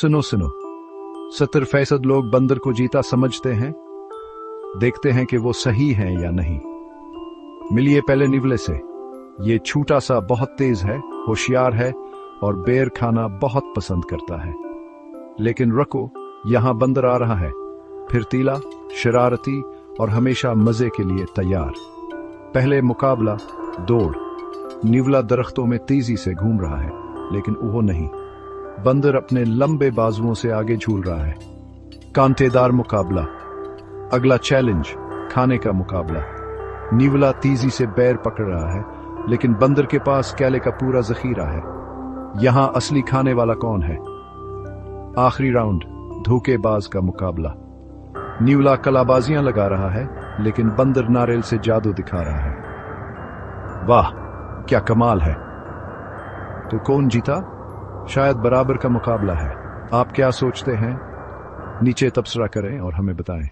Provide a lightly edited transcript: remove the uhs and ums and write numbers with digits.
सुनो सुनो, 70% लोग बंदर को जीता समझते हैं। देखते हैं कि वो सही है या नहीं। मिलिए पहले निवले से। ये छोटा सा बहुत तेज है, होशियार है और बेर खाना बहुत पसंद करता है। लेकिन रखो, यहां बंदर आ रहा है, फिरतीला, शरारती और हमेशा मजे के लिए तैयार। पहले मुकाबला दौड़। निवला दरख्तों में तेजी से घूम रहा है, लेकिन वो नहीं। बंदर अपने लंबे बाजुओं से आगे झूल रहा है। कांटेदार मुकाबला। अगला चैलेंज खाने का मुकाबला। निवला तेजी से बैर पकड़ रहा है, लेकिन बंदर के पास केले का पूरा जखीरा है। यहां असली खाने वाला कौन है? आखिरी राउंड धोखेबाज का मुकाबला। निवला कलाबाजियां लगा रहा है, लेकिन बंदर नारियल से जादू दिखा रहा है। वाह, क्या कमाल है। तो कौन जीता? शायद बराबर का मुकाबला है। आप क्या सोचते हैं? नीचे तबसरा करें और हमें बताएं।